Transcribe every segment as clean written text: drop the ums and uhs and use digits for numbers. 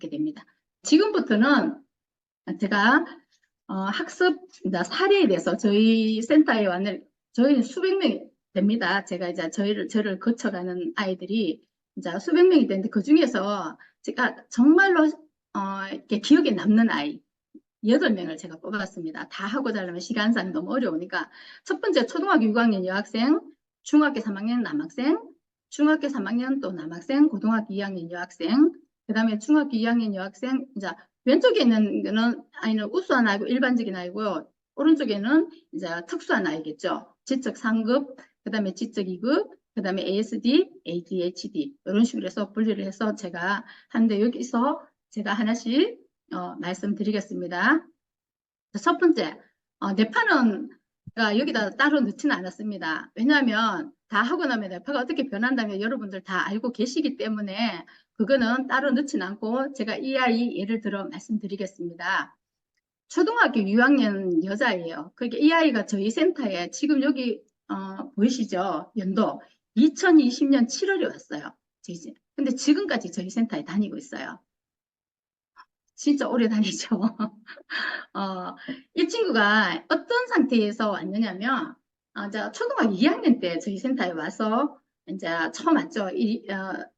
받게 됩니다. 지금부터는 제가 학습 사례에 대해서 저희 센터에 왔는 저희는 수백 명이 됩니다. 제가 이제 저를 거쳐가는 아이들이 이제 수백 명이 되는데 그 중에서 제가 정말로 이렇게 기억에 남는 아이 8명을 제가 뽑았습니다. 다 하고 자려면 시간상이 너무 어려우니까 첫 번째 초등학교 6학년 여학생, 중학교 3학년 남학생, 중학교 3학년 또 남학생, 고등학교 2학년 여학생, 그 다음에 중학교 2학년 여학생, 이제 왼쪽에 있는 거는 아이는 우수한 아이고 일반적인 아이고요. 오른쪽에는 이제 특수한 아이겠죠. 지적 3급, 그 다음에 지적 2급, 그 다음에 ASD, ADHD 이런 식으로 해서 분리를 해서 제가 하는데 여기서 제가 하나씩 말씀드리겠습니다. 첫 번째, 뇌파는 여기다 따로 넣지는 않았습니다. 왜냐하면 다 하고 나면 뇌파가 어떻게 변한다면 여러분들 다 알고 계시기 때문에 그거는 따로 넣지는 않고 제가 이 아이 예를 들어 말씀드리겠습니다. 초등학교 6학년 여자예요. 그게 이 아이가 저희 센터에 지금 여기 보이시죠? 연도 2020년 7월에 왔어요. 근데 지금까지 저희 센터에 다니고 있어요. 진짜 오래 다니죠. 이 친구가 어떤 상태에서 왔느냐면, 이제 초등학교 2학년 때 저희 센터에 와서 이제 처음 왔죠.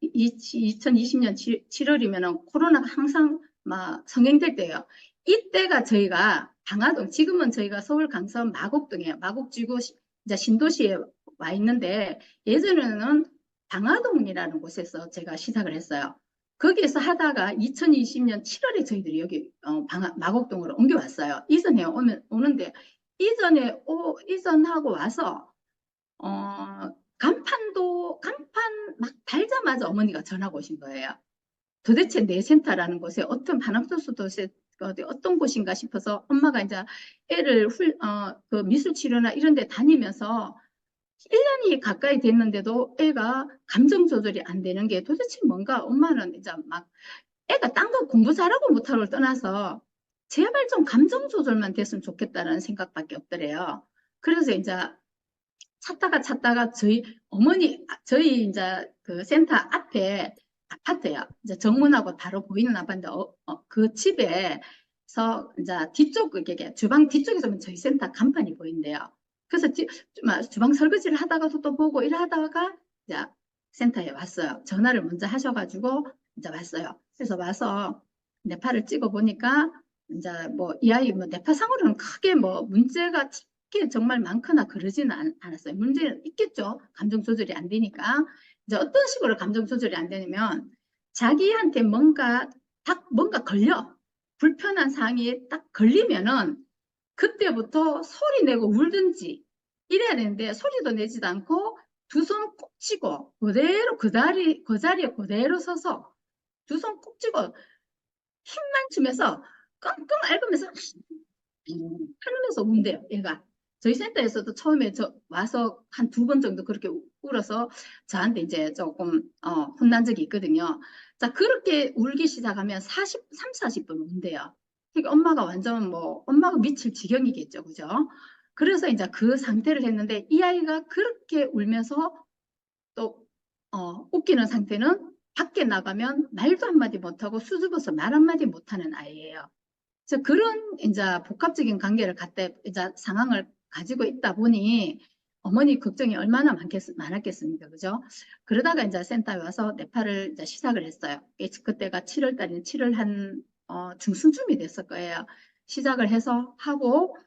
2020년 7월이면 코로나가 항상 막 성행될 때예요. 이때가 저희가 방화동, 지금은 저희가 서울 강서 마곡동이에요. 마곡지구 이제 신도시에 와 있는데 예전에는 방화동이라는 곳에서 제가 시작을 했어요. 거기에서 하다가 2020년 7월에 저희들이 여기 마곡동으로 옮겨왔어요. 이전에 오는데 이전하고 와서 간판 막 달자마자 어머니가 전화가 오신 거예요. 도대체 내 센터라는 곳에 어떤 반항소수 도시 어떤 곳인가 싶어서 엄마가 이제 애를 그 미술 치료나 이런 데 다니면서 1년이 가까이 됐는데도 애가 감정 조절이 안 되는 게 도대체 뭔가 엄마는 이제 막 애가 딴 거 공부 잘하고 못하고를 떠나서 제발 좀 감정 조절만 됐으면 좋겠다는 생각밖에 없더래요. 그래서 이제 찾다가 저희 어머니 저희 이제 그 센터 앞에 아파트야. 이제 정문하고 바로 보이는 아파트인데 그 집에서 이제 뒤쪽 이게 주방 뒤쪽에서 저희 센터 간판이 보인대요. 그래서 주방 설거지를 하다가도 또 보고 이러다가 이제 센터에 왔어요. 전화를 먼저 하셔가지고 이제 왔어요. 그래서 와서 뇌파를 찍어 보니까 이제 뭐 이 아이 뭐 뇌파상으로는 크게 뭐 문제가 게 정말 많거나 그러지는 않았어요. 문제는 있겠죠. 감정 조절이 안 되니까. 이제 어떤 식으로 감정 조절이 안 되냐면 자기한테 뭔가 걸려. 불편한 사항이 딱 걸리면은 그때부터 소리 내고 울든지 이래야 되는데 소리도 내지도 않고 두 손 꼭 쥐고 그대로 그 자리에 그대로 서서 두 손 꼭 쥐고 힘만 주면서 끙끙 앓으면서 하면서 운대요, 얘가. 저희 센터에서도 처음에 와서 한 2번 정도 그렇게 울어서 저한테 이제 조금 혼난 적이 있거든요. 자, 그렇게 울기 시작하면 40분 운대요. 그러니까 엄마가 완전 뭐 엄마가 미칠 지경이겠죠, 그죠? 그래서 이제 그 상태를 했는데 이 아이가 그렇게 울면서 또 웃기는 상태는 밖에 나가면 말도 한마디 못하고 수줍어서 말 한마디 못하는 아이예요. 그래서 그런 이제 복합적인 관계를 갖다 이제 상황을 가지고 있다 보니 어머니 걱정이 얼마나 많았겠습니까, 그죠? 그러다가 이제 센터에 와서 뇌파를 이제 시작을 했어요. 그때가 7월 달인 7월 한 중순쯤이 됐을 거예요. 시작을 해서 하고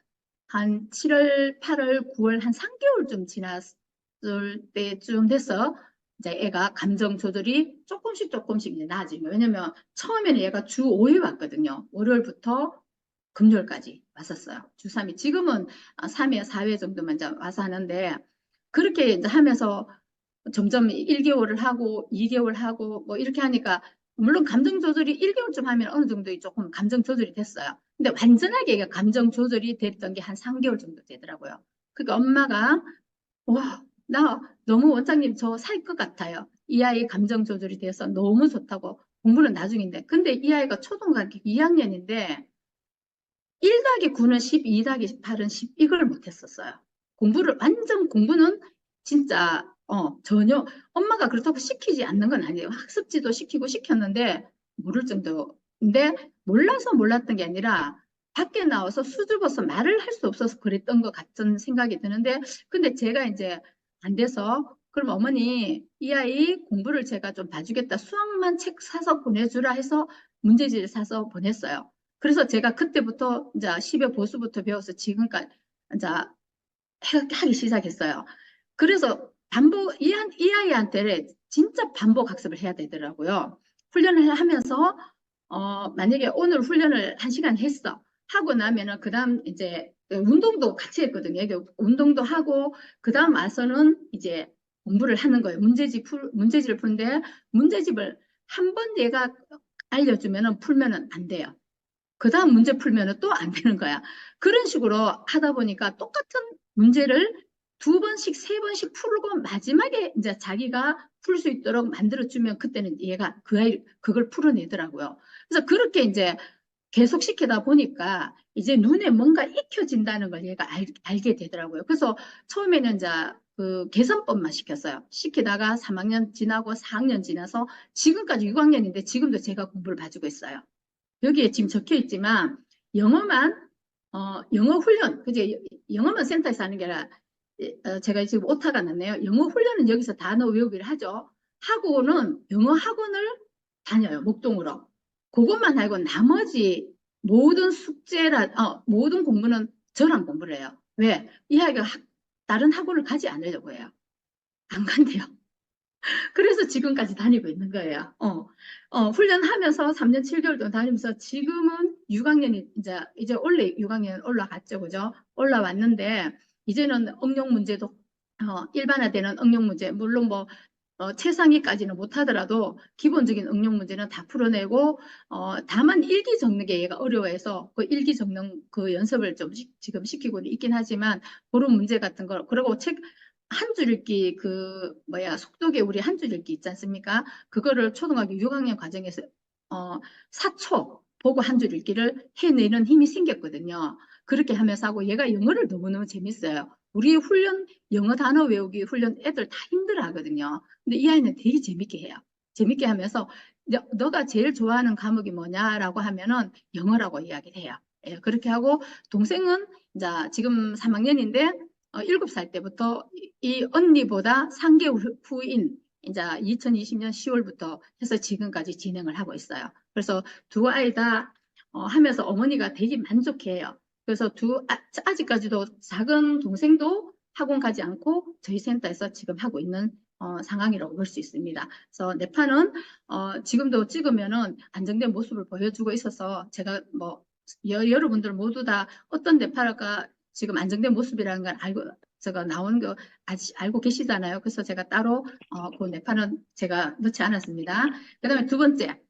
한 7월, 8월, 9월 한 3개월쯤 지났을 때쯤 돼서 이제 애가 감정 조절이 조금씩 이제 나아지는 거예요. 왜냐면 처음에는 얘가 주 5회 왔거든요. 월요일부터 금요일까지 왔었어요. 주 3회. 지금은 3회, 4회 정도만 이제 와서 하는데 그렇게 이제 하면서 점점 1개월을 하고 2개월 하고 뭐 이렇게 하니까 물론 감정 조절이 1개월쯤 하면 어느 정도 조금 감정 조절이 됐어요. 근데 완전하게 감정 조절이 됐던 게 한 3개월 정도 되더라고요. 그러니까 엄마가 와, 나 너무 원장님 저 살 것 같아요. 이 아이 감정 조절이 돼서 너무 좋다고 공부는 나중인데 근데 이 아이가 초등학교 2학년인데 1 더하기 9는 10, 2 더하기 8은 10 이걸 못했었어요. 완전 공부는 진짜 전혀 엄마가 그렇다고 시키지 않는 건 아니에요. 학습지도 시키고 시켰는데 모를 정도 근데 몰라서 몰랐던 게 아니라 밖에 나와서 수줍어서 말을 할 수 없어서 그랬던 것 같은 생각이 드는데, 근데 제가 이제 안 돼서, 그럼 어머니, 이 아이 공부를 제가 좀 봐주겠다. 수학만 책 사서 보내주라 해서 문제지를 사서 보냈어요. 그래서 제가 그때부터 이제 10여 보수부터 배워서 지금까지 이제 하기 시작했어요. 그래서 이 아이한테 진짜 반복 학습을 해야 되더라고요. 훈련을 하면서, 만약에 오늘 훈련을 1시간 했어. 하고 나면은, 그 다음 이제 운동도 같이 했거든요. 이게 운동도 하고, 그 다음 와서는 이제 공부를 하는 거예요. 문제집을 푸는데, 문제집을 한 번 얘가 알려주면은 풀면은 안 돼요. 그 다음 문제 풀면은 또 안 되는 거야. 그런 식으로 하다 보니까 똑같은 문제를 2번씩, 3번씩 풀고 마지막에 이제 자기가 풀 수 있도록 만들어주면 그때는 얘가 그걸 풀어내더라고요. 그래서 그렇게 이제 계속 시키다 보니까 이제 눈에 뭔가 익혀진다는 걸 얘가 알게 되더라고요. 그래서 처음에는 이제 그 계산법만 시켰어요. 시키다가 3학년 지나고 4학년 지나서 지금까지 6학년인데 지금도 제가 공부를 봐주고 있어요. 여기에 지금 적혀 있지만 영어만 영어 훈련 그제 영어만 센터에서 하는 게 아니라 제가 지금 오타가 났네요. 영어 훈련은 여기서 단어 외우기를 하죠. 하고는 영어 학원을 다녀요. 목동으로. 그것만 알고 나머지 모든 모든 공부는 저랑 공부를 해요. 왜? 이 아이가 다른 학원을 가지 않으려고 해요. 안 간대요. 그래서 지금까지 다니고 있는 거예요. 훈련하면서 3년 7개월 동안 다니면서 지금은 6학년이 이제 원래 6학년 올라갔죠. 그죠? 올라왔는데 이제는 응용 문제도 일반화되는 응용 문제 물론 뭐 최상위까지는 못하더라도 기본적인 응용 문제는 다 풀어내고 다만 일기 적는 게 얘가 어려워해서 그 일기 적는 그 연습을 좀 지금 시키고 있긴 하지만 그런 문제 같은 거 그리고 책 한 줄 읽기 속독의 우리 한 줄 읽기 있지 않습니까? 그거를 초등학교 6학년 과정에서 4초 보고 한 줄 읽기를 해내는 힘이 생겼거든요. 그렇게 하면서 하고 얘가 영어를 너무너무 재밌어요. 우리 훈련 영어 단어 외우기 훈련 애들 다 힘들어 하거든요. 근데 이 아이는 되게 재밌게 해요. 재밌게 하면서 너가 제일 좋아하는 과목이 뭐냐라고 하면은 영어라고 이야기를 해요. 예, 그렇게 하고 동생은 이제 지금 3학년인데 7살 때부터 이 언니보다 3개월 후인 이제 2020년 10월부터 해서 지금까지 진행을 하고 있어요. 그래서 두 아이 다 하면서 어머니가 되게 만족해요. 그래서 아직까지도 작은 동생도 학원 가지 않고 저희 센터에서 지금 하고 있는 상황이라고 볼 수 있습니다. 그래서 내 판은 지금도 찍으면은 안정된 모습을 보여주고 있어서 제가 뭐 여러분들 모두 다 어떤 네팔가 지금 안정된 모습이라는 걸 알고 제가 나오는 거 알고 계시잖아요. 그래서 제가 따로 그 네팔은 제가 넣지 않았습니다. 그다음에 두 번째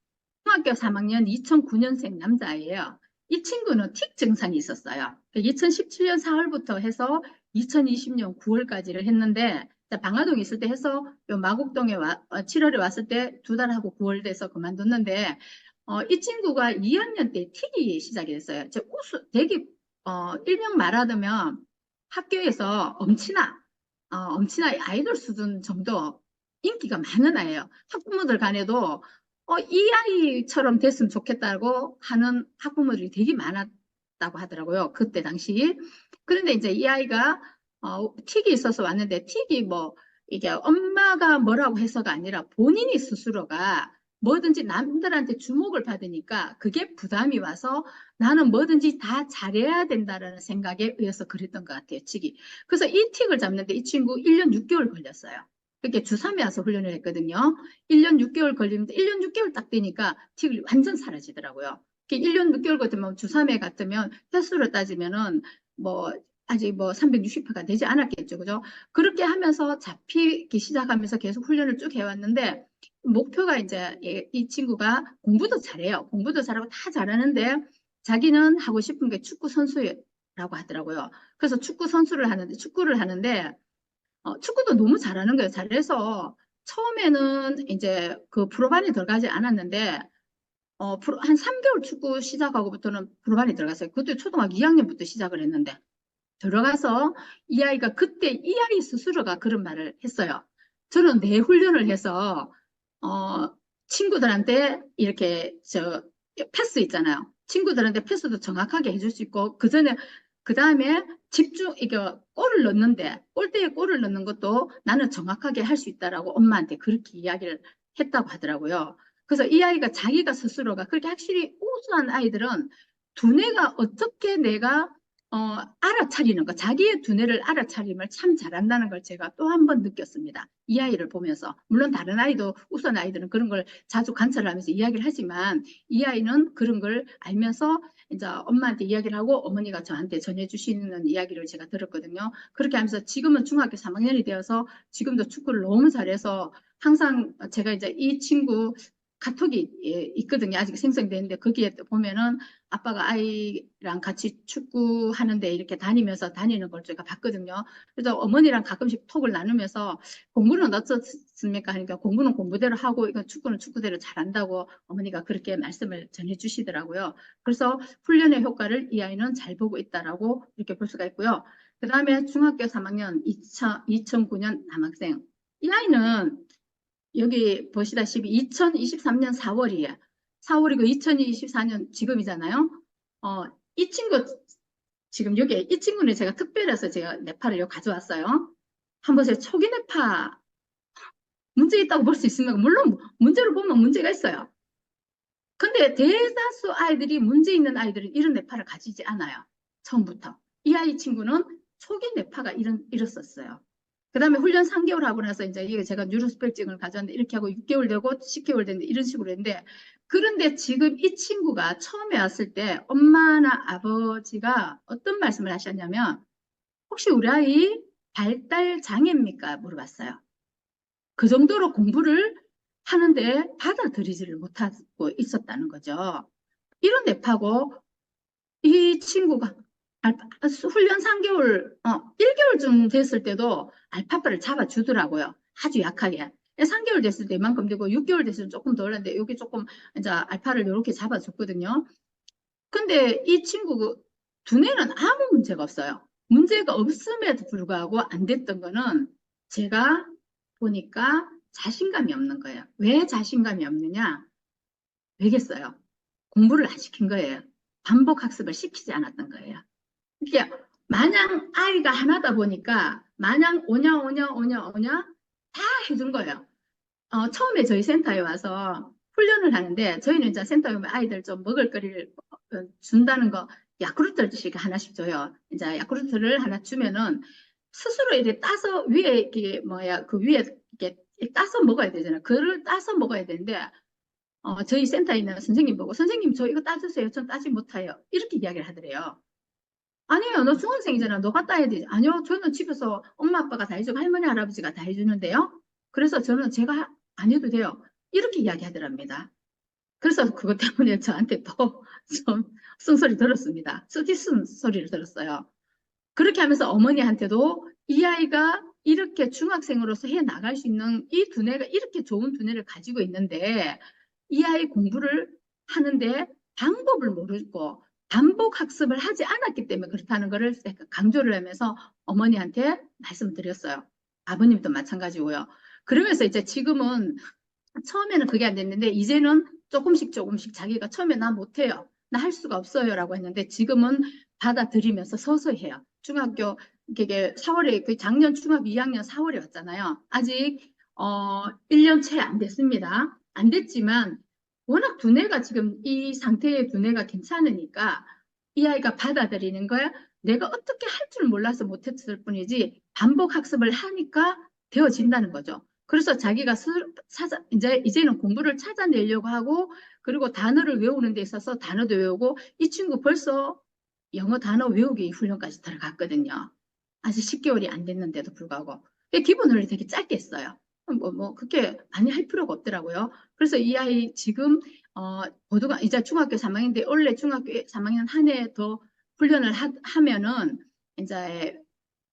중학교 3학년 2009년생 남자예요. 이 친구는 틱 증상이 있었어요. 2017년 4월부터 해서 2020년 9월까지를 했는데 방화동에 있을 때 해서 마곡동에 7월에 왔을 때 2달하고 9월 돼서 그만뒀는데 이 친구가 2학년 때 틱이 시작이 됐어요. 되게 일명 말하자면 학교에서 엄친아 아이돌 수준 정도 인기가 많은 아이예요. 학부모들 간에도 이 아이처럼 됐으면 좋겠다고 하는 학부모들이 되게 많았다고 하더라고요. 그때 당시. 그런데 이제 이 아이가 틱이 있어서 왔는데 틱이 뭐 이게 엄마가 뭐라고 해서가 아니라 본인이 스스로가 뭐든지 남들한테 주목을 받으니까 그게 부담이 와서 나는 뭐든지 다 잘해야 된다라는 생각에 의해서 그랬던 것 같아요, 틱이. 그래서 이 틱을 잡는데 이 친구 1년 6개월 걸렸어요. 그렇게 주3에 와서 훈련을 했거든요. 1년 6개월 걸리는데 1년 6개월 딱 되니까 틱이 완전 사라지더라고요. 1년 6개월 같으면 주3회 같으면 횟수로 따지면은 뭐 아직 뭐 360회가 되지 않았겠죠. 그죠? 그렇게 하면서 잡히기 시작하면서 계속 훈련을 쭉 해왔는데 목표가 이제 이 친구가 공부도 잘해요. 공부도 잘하고 다 잘하는데 자기는 하고 싶은 게 축구 선수라고 하더라고요. 그래서 축구를 하는데 축구도 너무 잘하는 거예요. 잘해서 처음에는 이제 그 프로반에 들어가지 않았는데 한 3개월 축구 시작하고부터는 프로반에 들어갔어요. 그때 초등학교 2학년부터 시작을 했는데 들어가서 이 아이가 그때 이 아이 스스로가 그런 말을 했어요. 저는 내 훈련을 해서 친구들한테 이렇게 패스 있잖아요. 친구들한테 패스도 정확하게 해줄 수 있고, 그 다음에 이게 골을 넣는데, 골대에 골을 넣는 것도 나는 정확하게 할 수 있다라고 엄마한테 그렇게 이야기를 했다고 하더라고요. 그래서 이 아이가 자기가 스스로가 그렇게 확실히 우수한 아이들은 두뇌가 어떻게 내가 알아차리는 거, 자기의 두뇌를 알아차림을 참 잘한다는 걸 제가 또 한 번 느꼈습니다. 이 아이를 보면서. 물론 다른 아이도, 우수한 아이들은 그런 걸 자주 관찰하면서 이야기를 하지만 이 아이는 그런 걸 알면서 이제 엄마한테 이야기를 하고 어머니가 저한테 전해주시는 이야기를 제가 들었거든요. 그렇게 하면서 지금은 중학교 3학년이 되어서 지금도 축구를 너무 잘해서 항상 제가 이제 이 친구 카톡이 있거든요. 아직 생성되는데 거기에 보면은 아빠가 아이랑 같이 축구하는데 이렇게 다니는 걸 제가 봤거든요. 그래서 어머니랑 가끔씩 톡을 나누면서 공부는 어떻습니까? 하니까 공부는 공부대로 하고 이건 축구는 축구대로 잘한다고 어머니가 그렇게 말씀을 전해주시더라고요. 그래서 훈련의 효과를 이 아이는 잘 보고 있다라고 이렇게 볼 수가 있고요. 그 다음에 중학교 3학년 2009년 남학생. 이 아이는 여기 보시다시피 2023년 4월이에요. 4월이고 2024년 지금이잖아요. 이 친구 지금 여기 이 친구는 제가 특별해서 제가 뇌파를 여기 가져왔어요. 한번 제가 초기 뇌파 문제 있다고 볼 수 있습니다. 물론 문제를 보면 문제가 있어요. 근데 대다수 아이들이 문제 있는 아이들은 이런 뇌파를 가지지 않아요. 처음부터. 이 아이 친구는 초기 뇌파가 이랬었어요. 그 다음에 훈련 3개월 하고 나서 이제 이게 제가 뉴로스펙증을 가져왔는데 이렇게 하고 6개월 되고 10개월 됐는데 이런 식으로 했는데 그런데 지금 이 친구가 처음에 왔을 때 엄마나 아버지가 어떤 말씀을 하셨냐면 혹시 우리 아이 발달 장애입니까? 물어봤어요. 그 정도로 공부를 하는데 받아들이지를 못하고 있었다는 거죠. 이런 뇌파고 이 친구가 훈련 3개월, 1개월쯤 됐을 때도 알파파를 잡아주더라고요. 아주 약하게. 3개월 됐을 때 이만큼 되고 6개월 됐을 때 조금 더 올랐는데 여기 조금 이제 알파를 이렇게 잡아줬거든요. 근데 이 친구 두뇌는 아무 문제가 없어요. 문제가 없음에도 불구하고 안 됐던 거는 제가 보니까 자신감이 없는 거예요. 왜 자신감이 없느냐? 왜겠어요? 공부를 안 시킨 거예요. 반복 학습을 시키지 않았던 거예요. 이게 마냥 아이가 하나다 보니까 마냥 오냐 다 해준 거예요. 처음에 저희 센터에 와서 훈련을 하는데 저희는 이제 센터에 오면 아이들 좀 먹을 거리를 준다는 거 야쿠르트씩 하나씩 줘요. 이제 야쿠르트를 하나 주면은 스스로 이렇게 따서 위에 이게 뭐야 그 위에 이렇게 따서 먹어야 되잖아요. 그를 따서 먹어야 되는데 저희 센터에 있는 선생님 보고 선생님 저 이거 따주세요. 전 따지 못해요. 이렇게 이야기를 하더래요. 아니에요. 너 중학생이잖아. 너가 따야 되지. 아니요. 저는 집에서 엄마 아빠가 다 해주고 할머니 할아버지가 다 해주는데요. 그래서 저는 제가 안 해도 돼요. 이렇게 이야기하더랍니다. 그래서 그것 때문에 저한테 또 좀 쓴소리 들었습니다. 쓰디쓴 소리를 들었어요. 그렇게 하면서 어머니한테도 이 아이가 이렇게 중학생으로서 해 나갈 수 있는 이 두뇌가 이렇게 좋은 두뇌를 가지고 있는데 이 아이 공부를 하는데 방법을 모르고 반복 학습을 하지 않았기 때문에 그렇다는 것을 강조를 하면서 어머니한테 말씀드렸어요. 아버님도 마찬가지고요. 그러면서 이제 지금은 처음에는 그게 안 됐는데 이제는 조금씩 자기가 처음에 나 못해요. 나 할 수가 없어요. 라고 했는데 지금은 받아들이면서 서서히 해요. 중학교 이게 4월에 그 작년 중학교 2학년 4월에 왔잖아요. 아직 1년 채 안 됐습니다. 안 됐지만 워낙 두뇌가 지금 이 상태의 두뇌가 괜찮으니까 이 아이가 받아들이는 거야. 내가 어떻게 할 줄 몰라서 못했을 뿐이지 반복 학습을 하니까 되어진다는 거죠. 그래서 자기가 이제는 공부를 찾아내려고 하고 그리고 단어를 외우는 데 있어서 단어도 외우고 이 친구 벌써 영어 단어 외우기 훈련까지 들어갔거든요. 아직 10개월이 안 됐는데도 불구하고 기본을 되게 짧게 했어요. 그렇게 많이 할 필요가 없더라고요. 그래서 이 아이 지금 모두가 이제 중학교 3학년인데 원래 중학교 3학년 한 해 더 훈련을 하면은 이제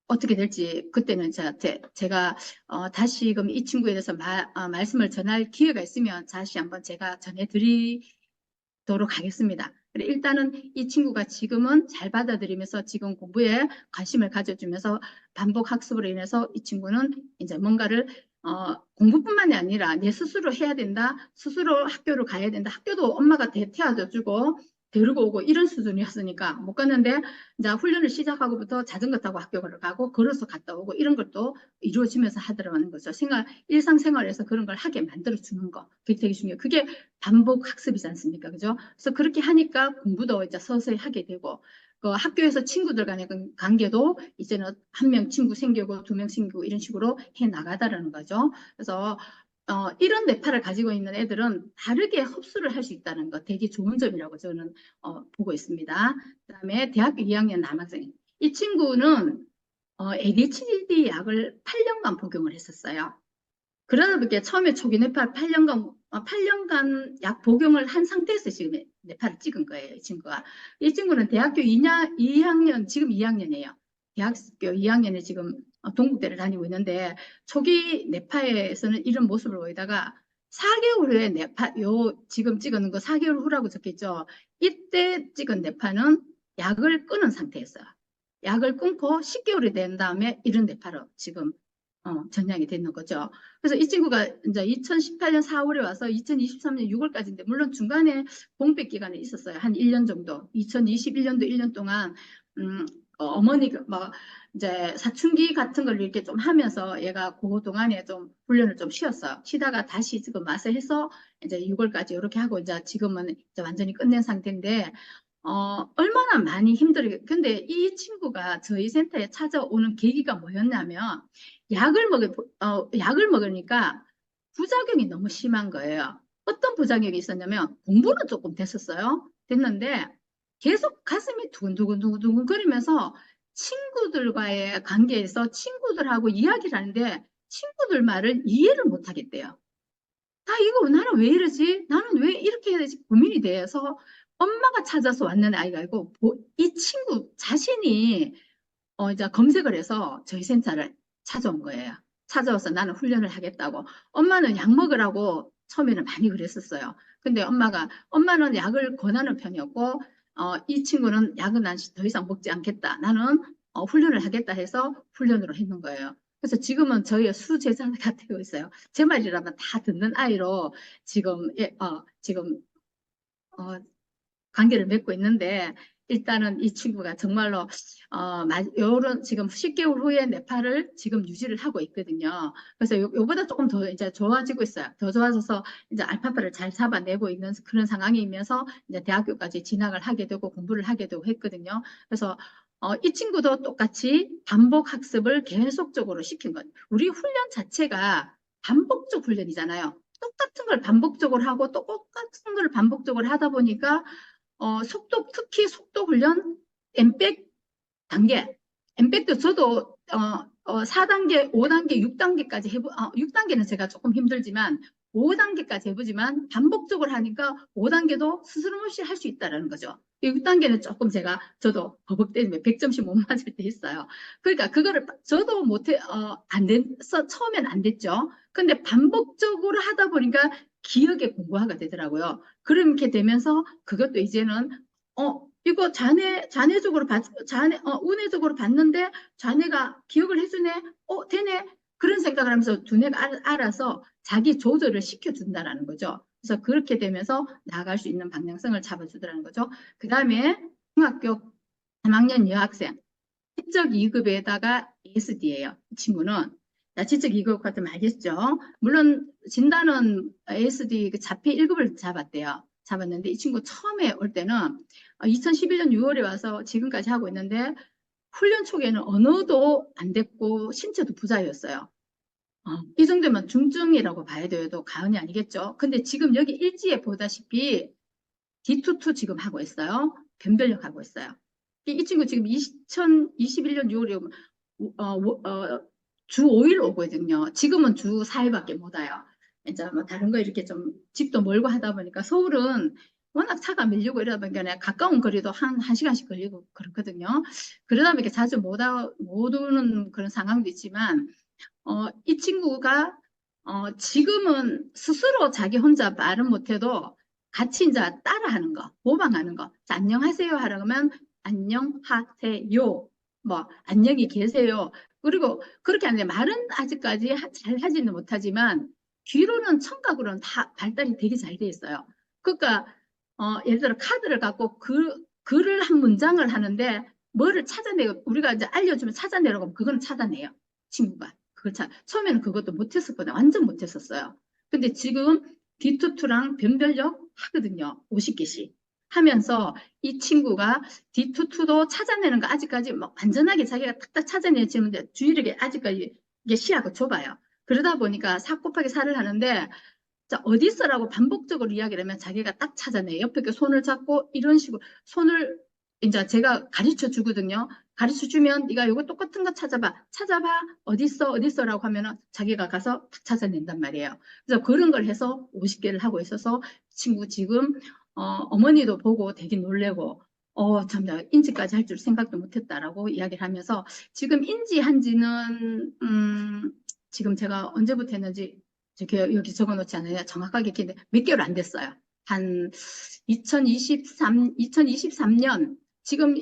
어떻게 될지 그때는 제가 다시금 이 친구에 대해서 말씀을 전할 기회가 있으면 다시 한번 제가 전해드리도록 하겠습니다. 일단은 이 친구가 지금은 잘 받아들이면서 지금 공부에 관심을 가져주면서 반복 학습으로 인해서 이 친구는 이제 뭔가를 공부뿐만이 아니라 내 스스로 해야 된다. 스스로 학교를 가야 된다. 학교도 엄마가 태워다 주고 데리고 오고 이런 수준이었으니까 못 갔는데 이제 훈련을 시작하고부터 자전거 타고 학교를 가고 걸어서 갔다 오고 이런 것도 이루어지면서 하더라는 거죠. 일상생활에서 그런 걸 하게 만들어 주는 거. 그게 되게 중요해요. 그게 반복 학습이지 않습니까? 그죠? 그래서 그렇게 하니까 공부도 이제 서서히 하게 되고 그 학교에서 친구들 간의 관계도 이제는 한 명 친구 생기고 두 명 생기고 이런 식으로 해 나가다라는 거죠. 그래서 이런 뇌파를 가지고 있는 애들은 다르게 흡수를 할 수 있다는 거 되게 좋은 점이라고 저는 보고 있습니다. 그다음에 대학교 2학년 남학생. 이 친구는 ADHD 약을 8년간 복용을 했었어요. 그러다 보니까 처음에 초기 뇌파 8년간 약 복용을 한 상태에서 지금 뇌파를 찍은 거예요, 이 친구가. 이 친구는 대학교 2학년, 지금 2학년이에요. 대학교 2학년에 지금 동국대를 다니고 있는데, 초기 뇌파에서는 이런 모습을 보이다가 4개월 후에 지금 찍은 거 4개월 후라고 적혔죠. 이때 찍은 뇌파는 약을 끊은 상태였어요. 약을 끊고 10개월이 된 다음에 이런 뇌파로 지금 전향이 되는 거죠. 그래서 이 친구가 이제 2018년 4월에 와서 2023년 6월까지인데, 물론 중간에 공백 기간이 있었어요. 한 1년 정도. 2021년도 1년 동안, 어머니가 막 이제 사춘기 같은 걸 이렇게 좀 하면서 얘가 그 동안에 좀 훈련을 좀 쉬었어요. 쉬다가 다시 지금 맛을 해서 이제 6월까지 이렇게 하고 이제 지금은 이제 완전히 끝낸 상태인데, 얼마나 많이 힘들게. 근데 이 친구가 저희 센터에 찾아오는 계기가 뭐였냐면, 약을 먹으니까 부작용이 너무 심한 거예요. 어떤 부작용이 있었냐면, 공부는 조금 됐었어요. 됐는데, 계속 가슴이 두근두근두근 거리면서 친구들과의 관계에서 친구들하고 이야기를 하는데, 친구들 말을 이해를 못 하겠대요. 이거 나는 왜 이러지? 나는 왜 이렇게 해야 되지? 고민이 돼서 엄마가 찾아서 왔는 아이가 아니고 이 친구 자신이 이제 검색을 해서 저희 센터를 찾아온 거예요. 찾아와서 나는 훈련을 하겠다고. 엄마는 약 먹으라고 처음에는 많이 그랬었어요. 근데 엄마는 약을 권하는 편이었고, 이 친구는 약은 난 더 이상 먹지 않겠다. 나는 훈련을 하겠다 해서 훈련으로 했는 거예요. 그래서 지금은 저희의 수제자가 되고 있어요. 제 말이라면 다 듣는 아이로 지금, 지금, 어, 관계를 맺고 있는데, 일단은 이 친구가 정말로 요런 지금 10개월 후에 네팔을 지금 유지를 하고 있거든요. 그래서 요보다 조금 더 이제 좋아지고 있어요. 더 좋아져서 이제 알파파를 잘 잡아내고 있는 그런 상황이면서 이제 대학교까지 진학을 하게 되고 공부를 하게 되고 했거든요. 그래서 이 친구도 똑같이 반복 학습을 계속적으로 시킨 것. 우리 훈련 자체가 반복적 훈련이잖아요. 똑같은 걸 반복적으로 하고 똑같은 걸 반복적으로 하다 보니까 특히 속도 훈련, 엠백 단계. 엠백도 저도 4단계, 5단계, 6단계까지 6단계는 제가 조금 힘들지만 5단계까지 해보지만 반복적으로 하니까 5단계도 스스럼 없이 할 수 있다는 거죠. 6단계는 조금 저도 버벅대면 100점씩 못 맞을 때 있어요. 그러니까 그거를 저도 처음엔 안 됐죠. 근데 반복적으로 하다 보니까 기억에 공부하게 되더라고요. 그렇게 되면서 그것도 이제는 이거 운해적으로 봤는데 자네가 기억을 해주네, 되네. 그런 생각을 하면서 두뇌가 알아서 자기 조절을 시켜준다라는 거죠. 그래서 그렇게 되면서 나아갈 수 있는 방향성을 잡아주더라는 거죠. 그 다음에 중학교 3학년 여학생, 지적 2급에다가 ASD예요. 이 친구는. 지적 2급 같으면 알겠죠? 물론 진단은 ASD 자폐 1급을 잡았는데 이 친구 처음에 올 때는 2011년 6월에 와서 지금까지 하고 있는데 훈련 초기에는 언어도 안 됐고 신체도 부자였어요. 이 정도면 중증이라고 봐야 돼도 과언이 아니겠죠. 근데 지금 여기 일지에 보다시피 D22 지금 하고 있어요. 변별력 하고 있어요. 이 친구 지금 2021년 6월에 주 5일 오거든요. 지금은 주 4일밖에 못 와요. 이제 뭐 다른 거 이렇게 좀 집도 멀고 하다 보니까 서울은 워낙 차가 밀리고 이러다 보니까 가까운 거리도 한 시간씩 걸리고 그렇거든요. 그러다 보니까 자주 못 오는 그런 상황도 있지만, 이 친구가 지금은 스스로 자기 혼자 말은 못해도 같이 이제 따라하는 거, 모방하는 거. 자, 안녕하세요 하라고 하면 안녕하세요. 뭐 안녕히 계세요. 그리고 그렇게 하는데 말은 아직까지 잘 하지는 못하지만 귀로는 청각으로는 다 발달이 되게 잘 돼 있어요. 그러니까 예를 들어 카드를 갖고 글을 한 문장을 하는데 뭐를 찾아내고 우리가 이제 알려주면 찾아내라고 하면 그거는 찾아내요. 친구가. 처음에는 그것도 못했었거든요. 완전 못했었어요. 근데 지금 D2랑 변별력 하거든요. 50개씩. 하면서 이 친구가 D2도 찾아내는 거 아직까지 뭐 완전하게 자기가 딱딱 찾아내지는데 주의력이 아직까지 이게 시야가 좁아요. 그러다 보니까 4 곱하기 4를 하는데 자, 어디 있어라고 반복적으로 이야기를 하면 자기가 딱 찾아내요. 옆에 그 손을 잡고 이런 식으로 손을 이제 제가 가르쳐 주거든요. 가르쳐 주면 네가 이거 똑같은 거 찾아봐. 찾아봐. 어디 있어? 어디 있어라고 하면은 자기가 가서 딱 찾아낸단 말이에요. 그래서 그런 걸 해서 50개를 하고 있어서 친구 지금 어머니도 보고 되게 놀래고 참, 나 인지까지 할 줄 생각도 못했다라고 이야기를 하면서 지금 인지한 지는 지금 제가 언제부터 했는지 저기 여기 적어놓지 않아요. 정확하게 기억이 몇 개월 안 됐어요. 한 2023년 지금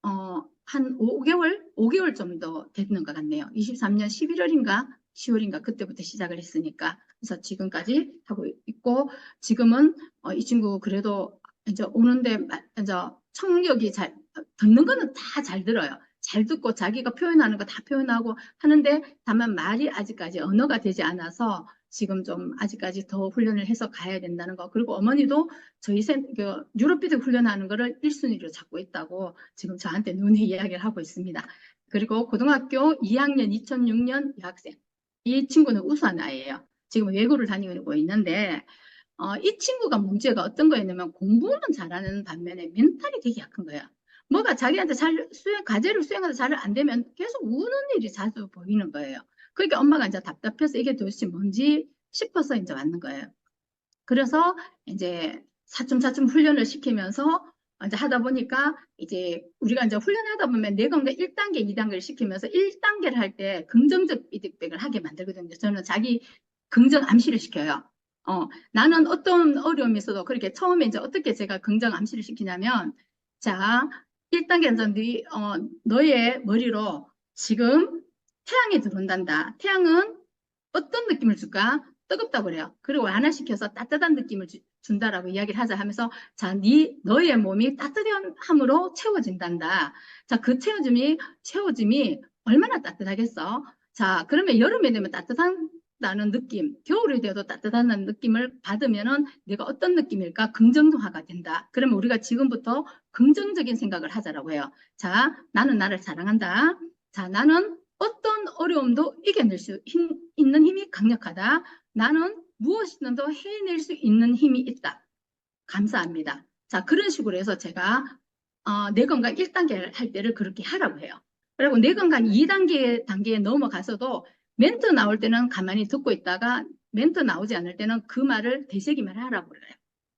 한 5개월 정도 됐는 것 같네요. 23년 11월인가 10월인가 그때부터 시작을 했으니까 그래서 지금까지 하고 있고 지금은 이 친구 그래도 이제 오는데 이제 청력이 잘 듣는 거는 다 잘 들어요. 잘 듣고 자기가 표현하는 거 다 표현하고 하는데 다만 말이 아직까지 언어가 되지 않아서 지금 좀 아직까지 더 훈련을 해서 가야 된다는 거. 그리고 어머니도 저희 뉴로피드 훈련하는 거를 1순위로 잡고 있다고 지금 저한테 눈이 이야기를 하고 있습니다. 그리고 고등학교 2학년 2006년 여학생. 이 친구는 우수한 아이예요. 지금 외고를 다니고 있는데 이 친구가 문제가 어떤 거였냐면 공부는 잘하는 반면에 멘탈이 되게 약한 거예요. 뭐가 자기한테 과제를 수행하다 잘 안 되면 계속 우는 일이 자주 보이는 거예요. 그러니까 엄마가 이제 답답해서 이게 도대체 뭔지 싶어서 이제 왔는 거예요. 그래서 이제 차츰차츰 훈련을 시키면서 이제 하다 보니까 이제 우리가 이제 훈련하다 보면 뇌건강 1단계, 2단계를 시키면서 1단계를 할 때 긍정적 피드백을 하게 만들거든요. 저는 자기 긍정 암시를 시켜요. 나는 어떤 어려움이 있어도 그렇게 처음에 이제 어떻게 제가 긍정 암시를 시키냐면 자, 1단계에서 너의 머리로 지금 태양이 들어온단다. 태양은 어떤 느낌을 줄까? 뜨겁다고 그래요. 그리고 완화시켜서 따뜻한 느낌을 준다라고 이야기를 하자 하면서 자, 너의 몸이 따뜻함으로 채워진단다. 자, 그 채워짐이 얼마나 따뜻하겠어? 자, 그러면 여름에 되면 따뜻하다는 느낌, 겨울이 돼도 따뜻하다는 느낌을 받으면은 내가 어떤 느낌일까? 긍정화가 된다. 그러면 우리가 지금부터 긍정적인 생각을 하자라고 해요. 자, 나는 나를 사랑한다. 자, 나는 어떤 어려움도 이겨낼 수 있는 힘이 강력하다. 나는 무엇이든 더 해낼 수 있는 힘이 있다. 감사합니다. 자, 그런 식으로 해서 제가 뇌건강 1단계를 할 때를 그렇게 하라고 해요. 그리고 뇌건강 2단계에 넘어가서도 멘트 나올 때는 가만히 듣고 있다가 멘트 나오지 않을 때는 그 말을 되새기만 하라고 그래요.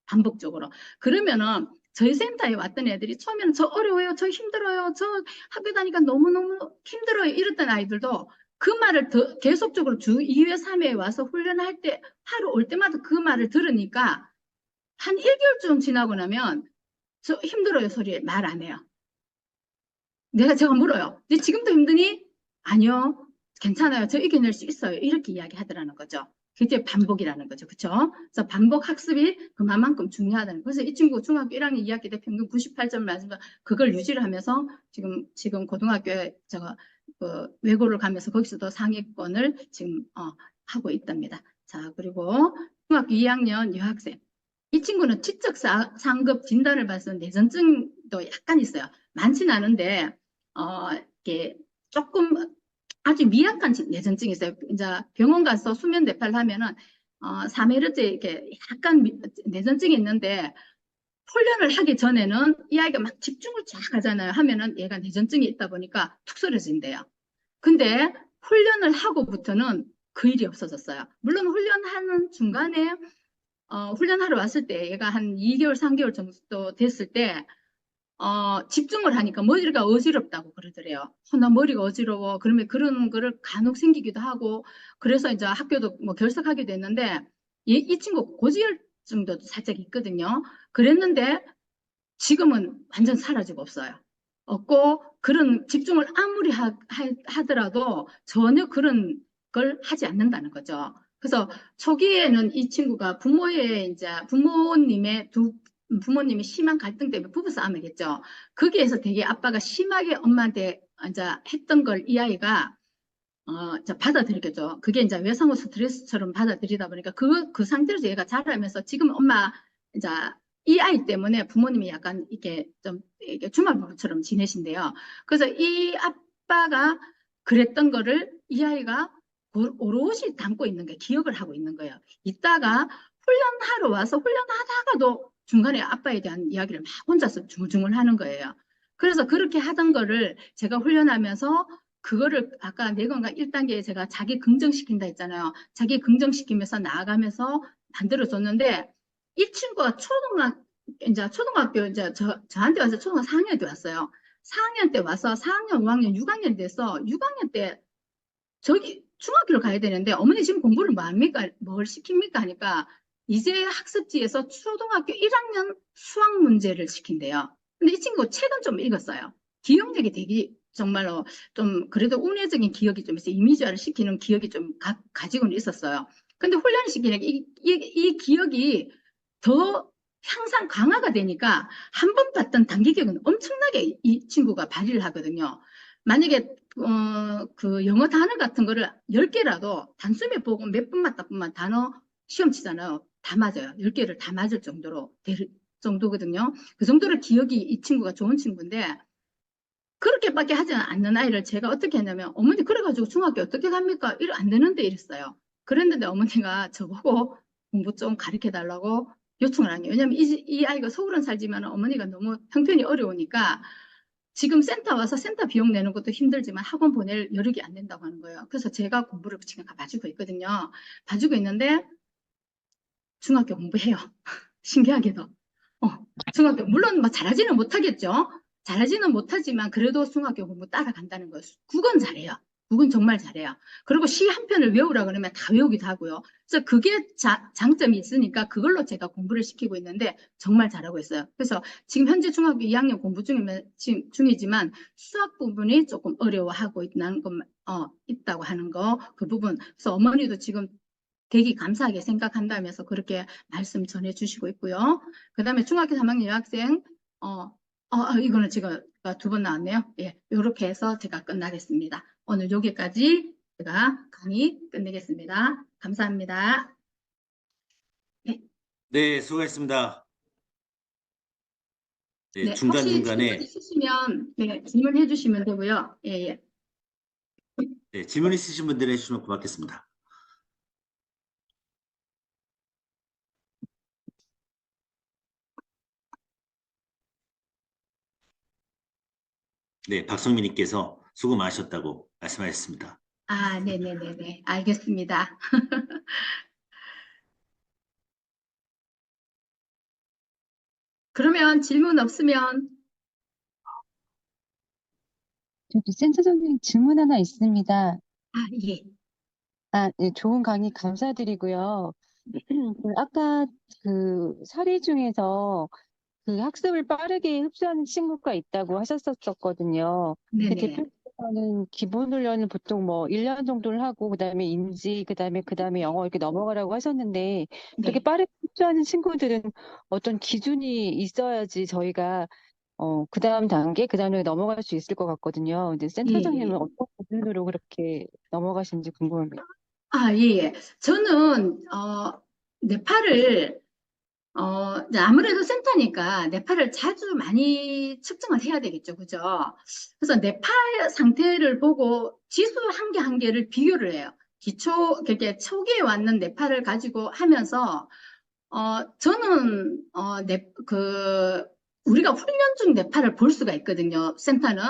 반복적으로. 그러면은 저희 센터에 왔던 애들이 처음에는 저 어려워요, 저 힘들어요, 저 학교 다니까 너무너무 힘들어요 이랬던 아이들도 그 말을 계속적으로 주 2회, 3회에 와서 훈련할 때 하루 올 때마다 그 말을 들으니까 한 1개월쯤 지나고 나면 저 힘들어요 소리 말 안 해요. 제가 물어요. 근데 지금도 힘드니? 아니요. 괜찮아요. 저 이겨낼 수 있어요. 이렇게 이야기하더라는 거죠. 그게 반복이라는 거죠. 그렇죠? 그래서 반복 학습이 그만큼 중요하다는 거예요. 그래서 이 친구 중학교 1학년 2학기 때 평균 98점 맞으면서 그걸 유지를 하면서 지금 고등학교에 제가 외고를 가면서 거기서도 상위권을 지금 하고 있답니다. 자, 그리고 중학교 2학년 여학생. 이 친구는 지적 상급 진단을 받아서 내전증도 약간 있어요. 많지는 않은데 이게 조금 아주 미약한 내전증이 있어요. 이제 병원 가서 수면 뇌파를 하면은 3Hz 이렇게 약간 내전증이 있는데 훈련을 하기 전에는 이 아이가 막 집중을 쫙 하잖아요. 하면은 얘가 내전증이 있다 보니까 툭 쓰러진대요. 근데 훈련을 하고부터는 그 일이 없어졌어요. 물론 훈련하는 중간에 훈련하러 왔을 때 얘가 한 2개월, 3개월 정도 됐을 때 집중을 하니까 머리가 어지럽다고 그러더래요. 나 머리가 어지러워. 그러면 그런 거를 간혹 생기기도 하고 그래서 이제 학교도 뭐 결석하게 됐는데 이 친구 고지혈증도 살짝 있거든요. 그랬는데 지금은 완전 사라지고 없어요. 없고 그런 집중을 아무리 하더라도 전혀 그런 걸 하지 않는다는 거죠. 그래서 초기에는 이 친구가 부모님이 심한 갈등 때문에 부부싸움이겠죠. 거기에서 되게 아빠가 심하게 엄마한테 이제 했던 걸 이 아이가 받아들이겠죠. 그게 이제 외상후 스트레스처럼 받아들이다 보니까 그 상태에서 얘가 자라면서 지금 엄마, 이제 이 아이 때문에 부모님이 약간 이렇게 좀 이게 주말부부처럼 지내신대요. 그래서 이 아빠가 그랬던 거를 이 아이가 오롯이 담고 있는 게 기억을 하고 있는 거예요. 이따가 훈련하러 와서 훈련하다가도 중간에 아빠에 대한 이야기를 막 혼자서 중얼중얼 하는 거예요. 그래서 그렇게 하던 거를 제가 훈련하면서 그거를 아까 내건가 1단계에 제가 자기 긍정시킨다 했잖아요. 자기 긍정시키면서 나아가면서 만들어줬는데 이 친구가 초등학교 이제 저한테 와서 초등학교 4학년 때 왔어요. 4학년 때 와서 4학년, 5학년, 6학년 돼서 6학년 때 저기 중학교를 가야 되는데 어머니 지금 공부를 뭐 합니까? 뭘 시킵니까? 하니까 이제 학습지에서 초등학교 1학년 수학 문제를 시킨대요. 근데 이 친구 책은 좀 읽었어요. 기억력이 되게 정말로 좀 그래도 운회적인 기억이 좀 있어요. 이미지화를 시키는 기억이 좀 가지고는 있었어요. 근데 훈련을 시키니까 이 기억이 더 향상 강화가 되니까 한 번 봤던 단기 기억은 엄청나게 이 친구가 발휘를 하거든요. 만약에 그 영어 단어 같은 거를 10개라도 단숨에 보고 몇 분 맞다 뿐만 단어 시험 치잖아요. 다 맞아요. 10개를 다 맞을 정도로 될 정도거든요. 그 정도로 기억이 이 친구가 좋은 친구인데 그렇게밖에 하지 않는 아이를 제가 어떻게 했냐면 어머니 그래가지고 중학교 어떻게 갑니까? 이러 안 되는데 이랬어요. 그랬는데 어머니가 저보고 공부 좀 가르쳐 달라고 요청을 한 거예요. 왜냐면 이 아이가 서울은 살지만 어머니가 너무 형편이 어려우니까 지금 센터 와서 센터 비용 내는 것도 힘들지만 학원 보낼 여력이 안 된다고 하는 거예요. 그래서 제가 공부를 지금 봐주고 있거든요. 봐주고 있는데 중학교 공부해요. 신기하게도. 중학교 물론 뭐 잘하지는 못하겠죠. 잘하지는 못하지만 그래도 중학교 공부 따라간다는 거예요. 국어는 잘해요. 국어는 정말 잘해요. 그리고 시 한 편을 외우라 그러면 다 외우기도 하고요. 그래서 그게 장점이 있으니까 그걸로 제가 공부를 시키고 있는데 정말 잘하고 있어요. 그래서 지금 현재 중학교 2학년 공부 중이지만 수학 부분이 조금 어려워하고 있다고 하는 거, 그 부분. 그래서 어머니도 지금 되게 감사하게 생각한다면서 그렇게 말씀 전해주시고 있고요. 그 다음에 중학교 3학년 여학생, 이거는 지금 2번 나왔네요. 예, 이렇게 해서 제가 끝나겠습니다. 오늘 여기까지 제가 강의 끝내겠습니다. 감사합니다. 네, 네, 수고하셨습니다. 네, 네, 혹시 질문 중간중간에 있으시면 네, 질문해 주시면 되고요. 예, 예. 네, 질문 있으신 분들 해주시면 고맙겠습니다. 네, 박성민님께서 수고 많으셨다고 말씀하셨습니다. 아, 네네네네. 알겠습니다. 그러면 질문 없으면, 저기 센터장님 질문 하나 있습니다. 예. 네, 좋은 강의 감사드리고요. 아까 그 사례 중에서 그 학습을 빠르게 흡수하는 친구가 있다고 하셨었거든요. 근데 네네. 대표님께서는 기본 훈련을 보통 뭐 1년 정도를 하고 그다음에 인지 그다음에 영어 이렇게 넘어가라고 하셨는데 그렇게 네. 빠르게 흡수하는 친구들은 어떤 기준이 있어야지 저희가 그 다음 단계, 그 다음에 넘어갈 수 있을 것 같거든요. 근데 예, 예. 센터장님은 어떤 기준으로 그렇게 넘어가시는지 궁금합니다. 예, 예. 저는, 뇌파를, 이제 아무래도 센터니까 뇌파를 자주 많이 측정을 해야 되겠죠. 그죠? 그래서 뇌파 상태를 보고 지수 한 개 한 개를 비교를 해요. 그렇게 초기에 왔는 뇌파를 가지고 하면서, 저는, 우리가 훈련 중 뇌파를 볼 수가 있거든요. 센터는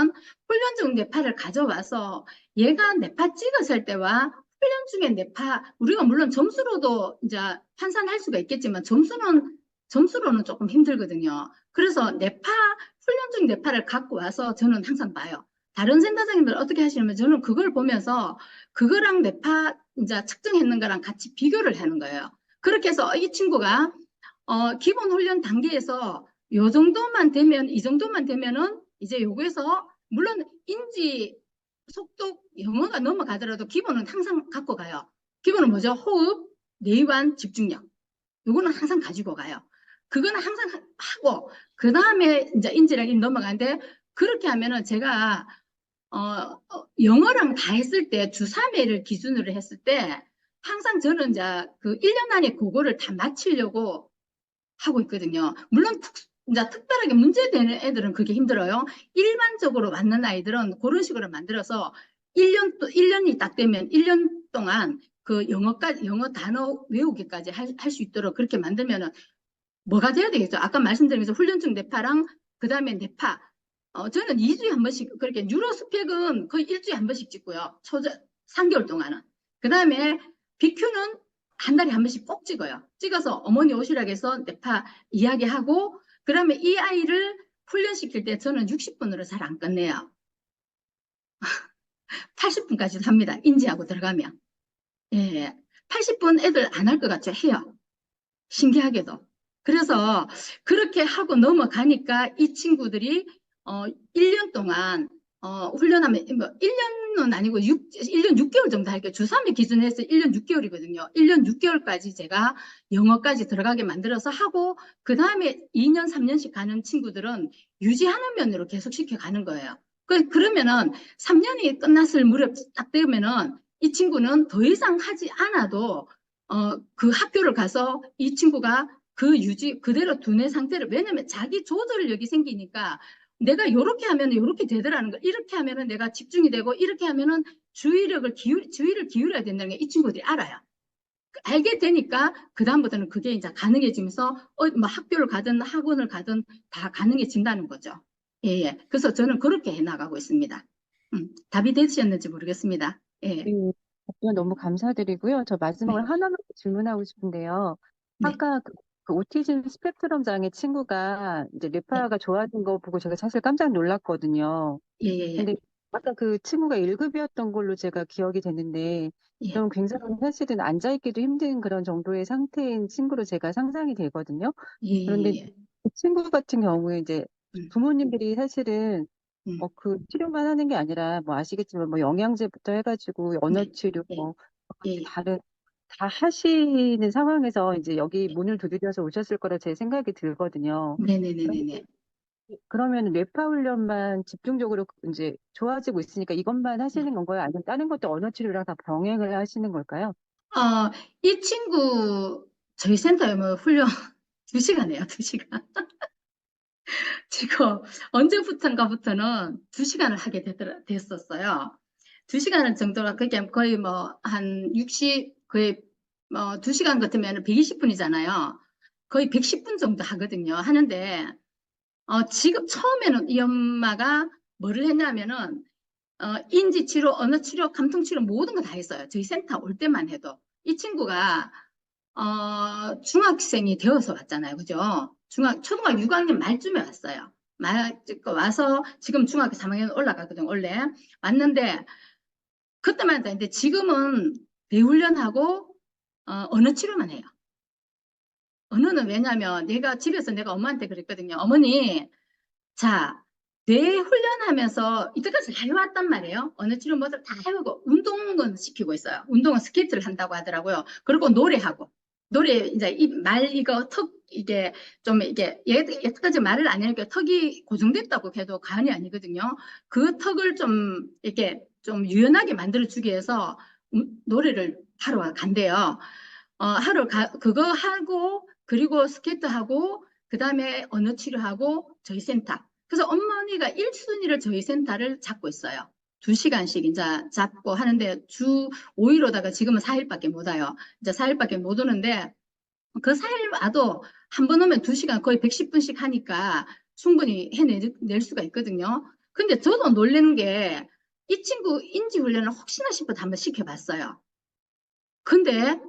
훈련 중 뇌파를 가져와서 얘가 뇌파 찍었을 때와 훈련 중에 뇌파, 우리가 물론 점수로도 이제 환산할 수가 있겠지만 점수로는 조금 힘들거든요. 그래서 훈련 중 뇌파를 갖고 와서 저는 항상 봐요. 다른 센터장님들 어떻게 하시냐면 저는 그걸 보면서 그거랑 뇌파 이제 측정했는 거랑 같이 비교를 하는 거예요. 그렇게 해서 이 친구가 기본 훈련 단계에서 이 정도만 되면은 이제 요거에서 물론 인지, 속독, 영어가 넘어가더라도 기본은 항상 갖고 가요. 기본은 뭐죠? 호흡, 내관, 집중력. 요거는 항상 가지고 가요. 그거는 항상 하고 그 다음에 이제 인지랑 넘어가는데, 그렇게 하면은 제가 영어랑 다 했을 때 주 3회를 기준으로 했을 때 항상 저는 이제 그 1년 안에 그거를 다 마치려고 하고 있거든요. 물론 이제 특별하게 문제되는 애들은 그게 힘들어요. 일반적으로 맞는 아이들은 그런 식으로 만들어서 1년이 딱 되면 1년 동안 그 영어까지, 영어 단어 외우기까지 할 수 있도록 그렇게 만들면은 뭐가 돼야 되겠죠? 아까 말씀드린 서 훈련중 뇌파랑 그 다음에 뇌파. 저는 2주에 한 번씩, 그렇게 뉴로스펙은 거의 1주에 한 번씩 찍고요. 3개월 동안은. 그 다음에 BQ는 한 달에 한 번씩 꼭 찍어요. 찍어서 어머니 오시라고 해서 뇌파 이야기하고, 그 다음에 이 아이를 훈련시킬 때 저는 60분으로 잘 안 끝내요. 80분까지도 합니다. 인지하고 들어가면. 예. 80분 애들 안 할 것 같죠? 해요. 신기하게도. 그래서 그렇게 하고 넘어가니까 이 친구들이 1년 동안 훈련하면, 뭐 1년은 아니고 1년 6개월 정도 할게요. 주 3회 기준에서 1년 6개월이거든요. 1년 6개월까지 제가 영어까지 들어가게 만들어서 하고, 그 다음에 2년, 3년씩 가는 친구들은 유지하는 면으로 계속 시켜가는 거예요. 그러면은 3년이 끝났을 무렵 딱 되면은 이 친구는 더 이상 하지 않아도 그 학교를 가서 이 친구가 그 유지 그대로 두뇌 상태를, 왜냐면 자기 조절력이 생기니까 내가 이렇게 하면 이렇게 되더라는 거, 이렇게 하면은 내가 집중이 되고 이렇게 하면은 주의를 기울여야 된다는 게 이 친구들이 알아요. 알게 되니까 그 다음부터는 그게 이제 가능해지면서 뭐 학교를 가든 학원을 가든 다 가능해진다는 거죠. 예, 예. 그래서 저는 그렇게 해나가고 있습니다. 답이 되셨는지 모르겠습니다. 예, 네, 답변 너무 감사드리고요. 저 네, 마지막으로 하나만 더 질문하고 싶은데요. 네, 아까 그 오티즘 스펙트럼 장애 친구가 이제 네, 뇌파가 좋아진 거 보고 제가 사실 깜짝 놀랐거든요. 예, 예, 예, 근데 아까 그 친구가 1급이었던 걸로 제가 기억이 되는데, 예, 그럼 굉장히 사실은 앉아있기도 힘든 그런 정도의 상태인 친구로 제가 상상이 되거든요. 예, 그런데 예, 예. 그 친구 같은 경우에 이제 음, 부모님들이 사실은 음, 그 치료만 하는 게 아니라 뭐 아시겠지만 뭐 영양제부터 해가지고 언어 네, 치료 예, 뭐 예, 예. 다른 다 하시는 상황에서 이제 여기 문을 두드려서 오셨을 거라 제 생각이 들거든요. 네네네네네. 그러면 뇌파 훈련만 집중적으로 이제 좋아지고 있으니까 이것만 하시는 건가요? 아니면 다른 것도 언어 치료랑 다 병행을 하시는 걸까요? 이 친구 저희 센터에 뭐 훈련 2시간 해요, 2시간. 지금 언제부턴가부터는 2시간을 하게 됐었어요. 2시간 정도가 그게 거의 뭐 한 60, 거의 2시간 같으면 120분이잖아요. 거의 110분 정도 하거든요. 하는데 지금 처음에는 이 엄마가 뭐를 했냐면은 인지 치료, 언어 치료, 감통 치료 모든 거 다 했어요. 저희 센터 올 때만 해도. 이 친구가 중학생이 되어서 왔잖아요. 그죠? 초등학교 6학년 말쯤에 왔어요. 와서 지금 중학교 3학년 올라가거든요. 원래. 왔는데, 그때만 해도, 근데 지금은 뇌훈련하고, 언어 치료만 해요. 언어는 왜냐면 내가 엄마한테 그랬거든요. 어머니, 자, 뇌 훈련하면서 이때까지 다 해왔단 말이에요. 언어 치료 뭐다 해보고, 운동은 시키고 있어요. 운동은 스케이트를 한다고 하더라고요. 그리고 노래하고. 노래, 이제 이거 이게 좀 여태까지 말을 안 하니까 턱이 고정됐다고 해도 과언이 아니거든요. 그 턱을 좀 이렇게 좀 유연하게 만들어주기 위해서 노래를 하러 간대요. 그거 하고, 그리고 스케이트 하고, 그 다음에 언어 치료하고, 저희 센터. 그래서 어머니가 1순위를 저희 센터를 잡고 있어요. 2시간씩 이제 잡고 하는데 주 5일 오다가 지금은 4일밖에 못 와요. 이제 4일밖에 못 오는데 그 4일 와도 한 번 오면 2시간 거의 110분씩 하니까 충분히 해낼 수가 있거든요. 근데 저도 놀라는 게 이 친구 인지 훈련을 혹시나 싶어서 한번 시켜봤어요. 근데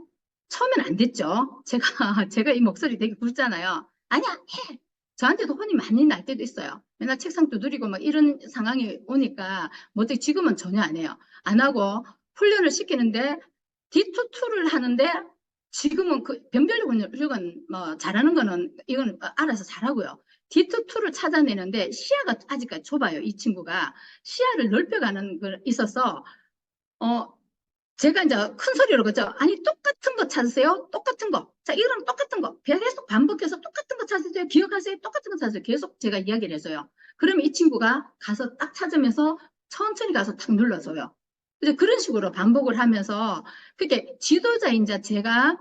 처음엔 안 됐죠. 제가 이 목소리 되게 굵잖아요. 아니야, 해. 저한테도 혼이 많이 날 때도 있어요. 맨날 책상 두드리고 막 이런 상황이 오니까 뭐지 지금은 전혀 안 해요. 안 하고 훈련을 시키는데 D2를 하는데 지금은 그 변별력 훈련은 뭐 잘하는 거는 이건 알아서 잘하고요. D2를 찾아내는데 시야가 아직까지 좁아요. 이 친구가 시야를 넓혀가는 거 있어서 제가 이제 큰 소리로 그죠? 아니 똑같은 거 찾으세요. 똑같은 거. 자, 이거랑 똑같은 거. 계속 반복해서 똑같은 거 찾으세요. 기억하세요. 똑같은 거 찾으세요. 계속 제가 이야기를 해줘요. 그러면 이 친구가 가서 딱 찾으면서 천천히 가서 탁 눌러줘요. 이제 그런 식으로 반복을 하면서 그게 지도자인 제가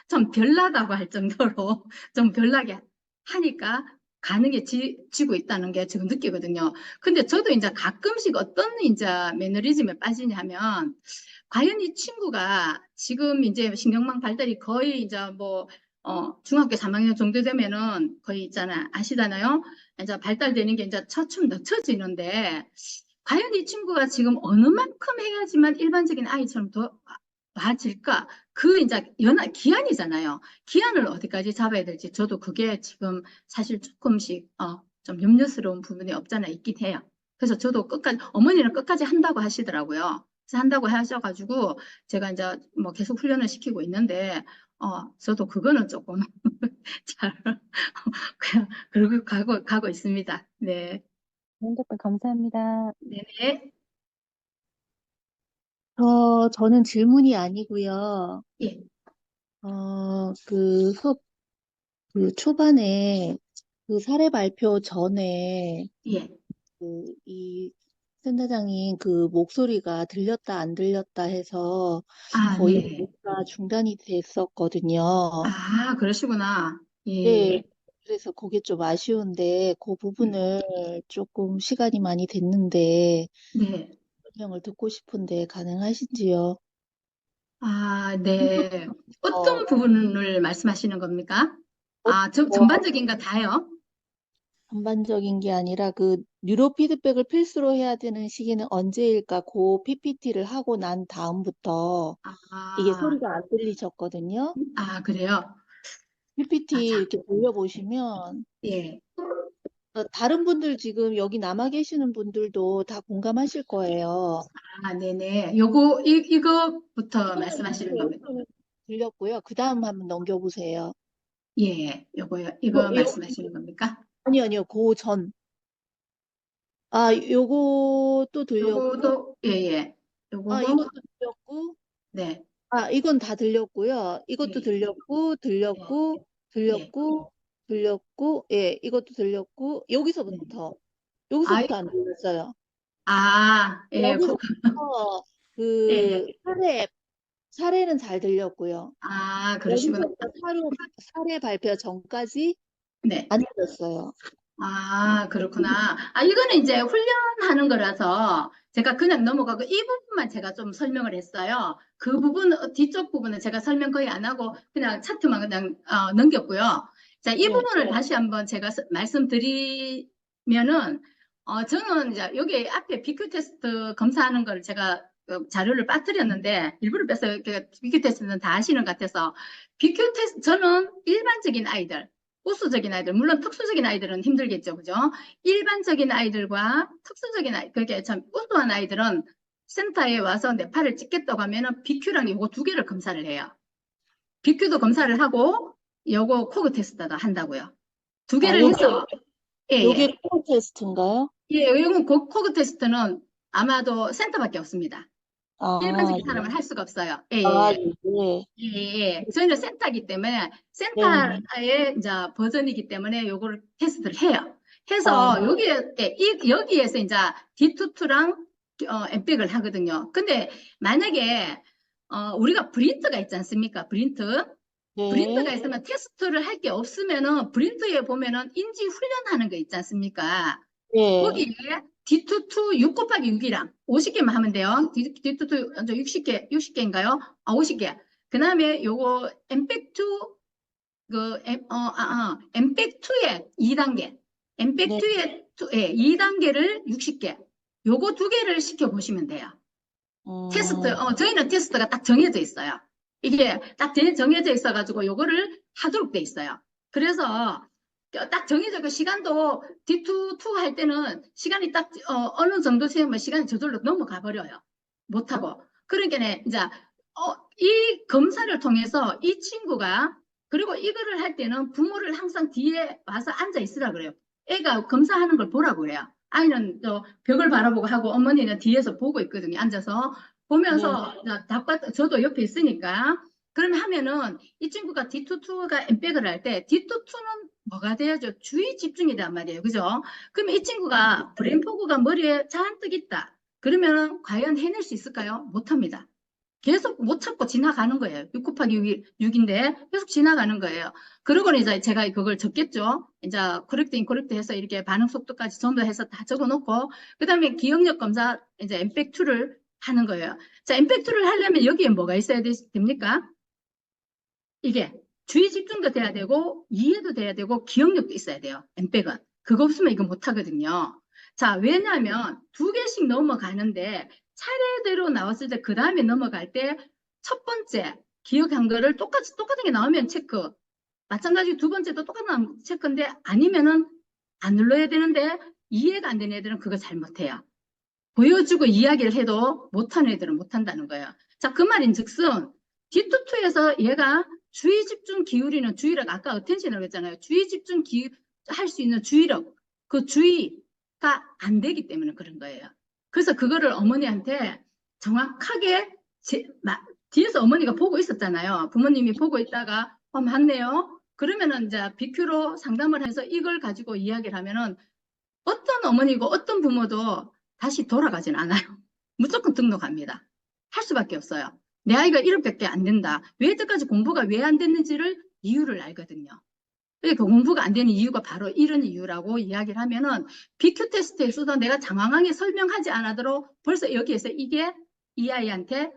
좀 별나다고 할 정도로 좀 별나게 하니까 가능해지고 있다는 게 지금 느끼거든요. 근데 저도 이제 가끔씩 어떤 이제 매너리즘에 빠지냐 하면 과연 이 친구가 지금 이제 신경망 발달이 거의 이제 뭐 중학교 3학년 정도 되면은 거의 있잖아 아시잖아요. 이제 발달되는 게 이제 처춤 늦춰지는데 과연 이 친구가 지금 어느 만큼 해야지만 일반적인 아이처럼 더 맞을까? 그 이제 기한이잖아요. 기한을 어디까지 잡아야 될지 저도 그게 지금 사실 조금씩 좀 염려스러운 부분이 없잖아 있긴 해요. 그래서 저도 끝까지 어머니는 끝까지 한다고 하시더라고요. 그래서 한다고 하셔가지고 제가 이제 뭐 계속 훈련을 시키고 있는데 저도 그거는 조금 잘 그냥 그러고 가고 있습니다. 네. 좋은 답변 감사합니다. 네네. 저는 질문이 아니고요. 예. 그 수업 그 초반에 그 사례 발표 전에 예. 이 센터장님 그 목소리가 들렸다 안 들렸다 해서 아, 거의 네. 녹화가 중단이 됐었거든요. 아, 그러시구나. 네, 예. 그래서 그게 좀 아쉬운데 그 음, 부분을 조금 시간이 많이 됐는데 네. 설명을 듣고 싶은데 가능하신지요? 아, 네. 어, 어떤 부분을 말씀하시는 겁니까? 아, 뭐 전반적인 거 다요? 전반적인 게 아니라 그 뉴로 피드백을 필수로 해야 되는 시기는 언제일까? 그 PPT를 하고 난 다음부터 이게 아, 소리가 안 들리셨거든요. 그래요? 아, PPT 자, 이렇게 돌려보시면 예. 다른 분들 지금 여기 남아 계시는 분들도 다 공감하실 거예요. 아, 네네. 이거부터 말씀하시는 겁니다. 여기서는 들렸고요. 그 다음 한번 넘겨보세요. 예, 요거요. 이거, 이거 말씀하시는 겁니까? 아니요. 그 전. 요것도 들렸고, 요거도, 예, 예. 요거고, 이것도 들렸고, 네, 이건 다 들렸고요. 이것도 예, 들렸고, 네, 들렸고, 예, 들렸고, 들렸고, 예, 이것도 들렸고, 네. 아, 여기서부터 안 들렸어요. 예, 여기서부터 예. 그 사례는 잘 들렸고요. 아, 그러시구나. 여기서부터 사례 발표 전까지 네. 안 들렸어요. 아, 그렇구나. 아, 이거는 이제 훈련하는 거라서 제가 그냥 넘어가고 이 부분만 제가 좀 설명을 했어요. 그 부분, 뒤쪽 부분은 제가 설명 거의 안 하고 그냥 차트만 그냥 넘겼고요. 자, 이 네. 부분을 다시 한번 제가 말씀드리면은, 저는 이제 여기 앞에 BQ 테스트 검사하는 걸 제가 자료를 빠뜨렸는데 일부러 뺐어요. BQ 테스트는 다 아시는 것 같아서. BQ 테스트, 저는 일반적인 아이들, 우수적인 아이들, 물론 특수적인 아이들은 힘들겠죠, 그죠? 일반적인 아이들과 특수적인 아이, 그게 참 우수한 아이들은 센터에 와서 내 팔을 찍겠다고 하면은 BQ랑 요거 두 개를 검사를 해요. BQ도 검사를 하고 요거 코그 테스트도 한다고요. 두 아, 개를 해서 예, 예. 요게 코어 테스트인가요? 예, 요거 코그 테스트는 아마도 센터밖에 없습니다. 아, 일반적인 사람은 할 수가 없어요. 예, 아, 예. 예. 예, 예. 저희는 센터이기 때문에 네. 센터의 이제 버전이기 때문에 요거를 테스트를 해요. 아, 해서 여기에 여기에서 이제 D22랑 엠백을 하거든요. 근데 만약에 우리가 브린트가 있지 않습니까? 브린트가 네. 있으면 테스트를 할 게 없으면은 브린트에 보면은 인지 훈련하는 거 있지 않습니까? 예. 거기에 D22 6 곱하기 6이랑 50개만 하면 돼요. D22 60개인가요? 50개. 그 다음에 요거 엠팩2 엠팩2의 2단계. 네. 엠팩2의 2단계를 60개. 요거 두 개를 시켜 보시면 돼요. 테스트, 음, 저희는 테스트가 딱 정해져 있어요. 이게 딱 정해져 있어가지고 요거를 하도록 돼 있어요. 그래서 딱 정해져 그 시간도 D2 할 때는 시간이 딱 어느 정도 세우면 시간이 저절로 넘어가 버려요. 못하고. 그러니까 이제 이 검사를 통해서 이 친구가 그리고 이거를 할 때는 부모를 항상 뒤에 와서 앉아 있으라 그래요. 애가 검사하는 걸 보라고 해요. 아이는 또 벽을 바라보고 하고 어머니는 뒤에서 보고 있거든요. 앉아서 보면서 저도 옆에 있으니까 그러면 하면은 이 친구가 D2가 엠백을 할 때 D2는 뭐가 돼야죠? 주의 집중이 단 말이에요. 그죠? 그러면 이 친구가 브레인 포그가 머리에 잔뜩 있다. 그러면 과연 해낼 수 있을까요? 못합니다. 계속 못 참고 지나가는 거예요. 6 곱하기 6인데 계속 지나가는 거예요. 그러고는 이제 제가 그걸 적겠죠. 이제 코렉트 인코렉트 해서 이렇게 반응 속도까지 전부 해서 다 적어놓고 그다음에 기억력 검사 이제 엠팩2를 하는 거예요. 자, 엠팩2를 하려면 여기에 뭐가 있어야 됩니까? 이게 주의 집중도 돼야 되고 이해도 돼야 되고 기억력도 있어야 돼요. 엠팩은. 그거 없으면 이거 못 하거든요. 자, 왜냐하면 2개씩 넘어가는데 차례대로 나왔을 때 그 다음에 넘어갈 때 첫 번째 기억한 거를 똑같은 게 나오면 체크. 마찬가지로 두 번째도 똑같은 체크인데 아니면은 안 눌러야 되는데 이해가 안 되는 애들은 그거 잘못해요. 보여주고 이야기를 해도 못하는 애들은 못한다는 거예요. 자, 그 말인즉슨 D2에서 얘가 주의 집중 기울이는 주의력, 아까 어텐션이라고 했잖아요. 주의 집중 할 수 있는 주의력, 그 주의가 안 되기 때문에 그런 거예요. 그래서 그거를 어머니한테 정확하게 뒤에서 어머니가 보고 있었잖아요. 부모님이 보고 있다가 맞네요. 그러면은 이제 BQ로 상담을 해서 이걸 가지고 이야기를 하면은 어떤 어머니고 어떤 부모도 다시 돌아가진 않아요. 무조건 등록합니다. 할 수밖에 없어요. 내 아이가 이렇게밖에 안 된다. 왜 여태까지 공부가 왜 안 됐는지를 이유를 알거든요. 그러니까 공부가 안 되는 이유가 바로 이런 이유라고 이야기를 하면은 BQ 테스트에서도 내가 장황하게 설명하지 않아도 벌써 여기에서 이게 이 아이한테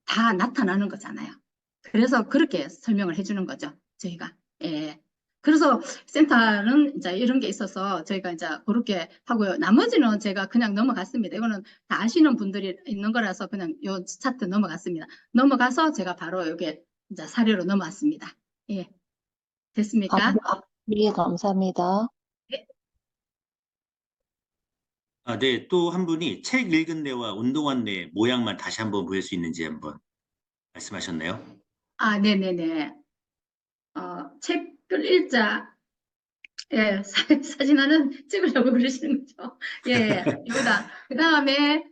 다 나타나는 거잖아요. 그래서 그렇게 설명을 해주는 거죠. 저희가. 예. 그래서 센터는 이제 이런 게 있어서 저희가 이제 그렇게 하고요. 나머지는 제가 그냥 넘어갔습니다. 이거는 다 아시는 분들이 있는 거라서 그냥 요 차트 넘어갔습니다. 넘어가서 제가 바로 여기 이제 사례로 넘어왔습니다. 예. 됐습니까? 네, 감사합니다. 네. 네, 또 한 분이 책 읽은 뇌와 운동한 뇌 모양만 다시 한번 보일 수 있는지 한번 말씀하셨나요? 네네네. 책을 읽자. 예, 사진 하나 찍으려고 그러시는 거죠. 예, 이거다. 그 다음에,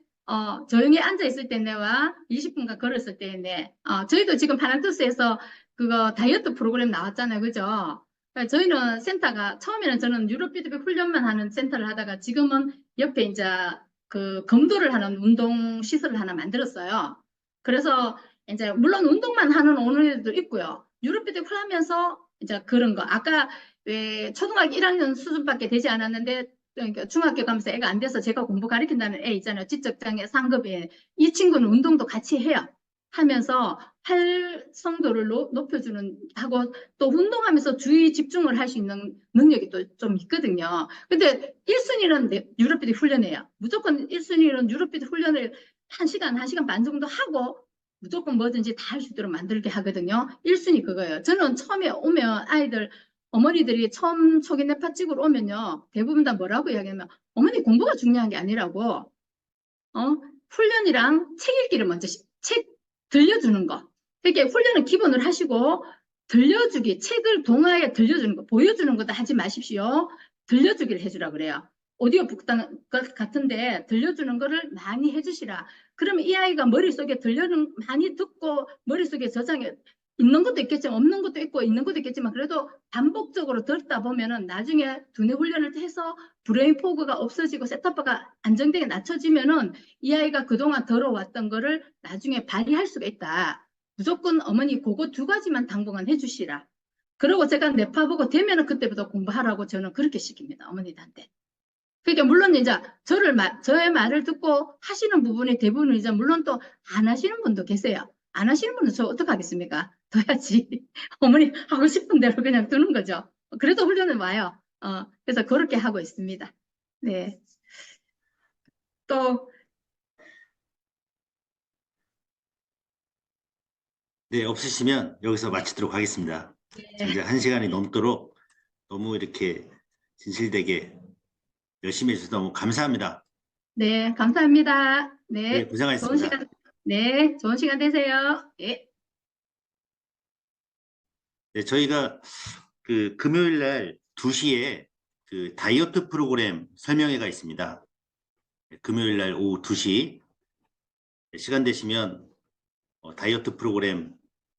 조용히 앉아있을 때 내와 20분간 걸었을 때의 내. 저희도 지금 파란토스에서 그거 다이어트 프로그램 나왔잖아요. 그죠? 그러니까 저희는 센터가, 처음에는 저는 뉴로 피드백 훈련만 하는 센터를 하다가 지금은 옆에 이제 그 검도를 하는 운동 시설을 하나 만들었어요. 그래서 이제 물론 운동만 하는 오늘도 있고요. 뉴로 피드백 하면서 이제 그런 거. 아까 왜 초등학교 1학년 수준밖에 되지 않았는데 그러니까 중학교 가면서 애가 안 돼서 제가 공부 가르친다는 애 있잖아요. 지적장애 상급에 이 친구는 운동도 같이 해요. 하면서 활성도를 높여주는 하고 또 운동하면서 주의 집중을 할 수 있는 능력이 또 좀 있거든요. 근데 1순위는 뉴로피드 훈련이에요. 무조건 1순위는 뉴로피드 훈련을 1시간, 1시간 반 정도 하고 무조건 뭐든지 다 할 수 있도록 만들게 하거든요. 1순위 그거예요. 저는 처음에 오면 아이들 어머니들이 처음 초기 뇌파 찍으러 오면요. 대부분 다 뭐라고 이야기하면 어머니 공부가 중요한 게 아니라고 훈련이랑 책 읽기를 먼저 책 들려주는 거. 그러니까 훈련은 기본으로 하시고 들려주기, 책을 동화에 들려주는 거, 보여주는 것도 하지 마십시오. 들려주기를 해주라 그래요. 오디오북 같은데 들려주는 거를 많이 해주시라. 그러면 이 아이가 머릿속에 많이 듣고 머릿속에 저장해 있는 것도 있겠지만 없는 것도 있고 있는 것도 있겠지만 그래도 반복적으로 듣다 보면은 나중에 두뇌 훈련을 해서 브레인 포그가 없어지고 셋탑바가 안정되게 낮춰지면은 이 아이가 그동안 들어왔던 거를 나중에 발휘할 수가 있다. 무조건 어머니 그거 2가지만 당분간 해주시라. 그리고 제가 뇌파 보고 되면은 그때부터 공부하라고 저는 그렇게 시킵니다. 어머니들한테. 그러니까 물론 이제 저의 말을 듣고 하시는 부분이 대부분은 이제 물론 또 안 하시는 분도 계세요. 안 하시는 분은 저 어떡하겠습니까? 둬야지. 어머니 하고 싶은 대로 그냥 두는 거죠. 그래도 훈련은 와요. 그래서 그렇게 하고 있습니다. 네. 또 네, 없으시면 여기서 마치도록 하겠습니다. 네. 이제 1시간이 넘도록 너무 이렇게 진실되게 열심히 해주셔서 너무 감사합니다. 네, 감사합니다. 네, 네, 고생하셨습니다. 네, 좋은 시간 되세요. 네. 네, 저희가 그 금요일 날 2시에 그 다이어트 프로그램 설명회가 있습니다. 네, 금요일 날 오후 2시 시간 되시면 다이어트 프로그램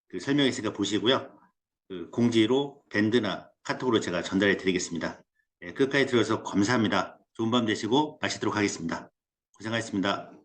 그 설명회 있으니까 보시고요. 그 공지로 밴드나 카톡으로 제가 전달해 드리겠습니다. 네, 끝까지 들어서 감사합니다. 좋은 밤 되시고 마치도록 하겠습니다. 고생하셨습니다.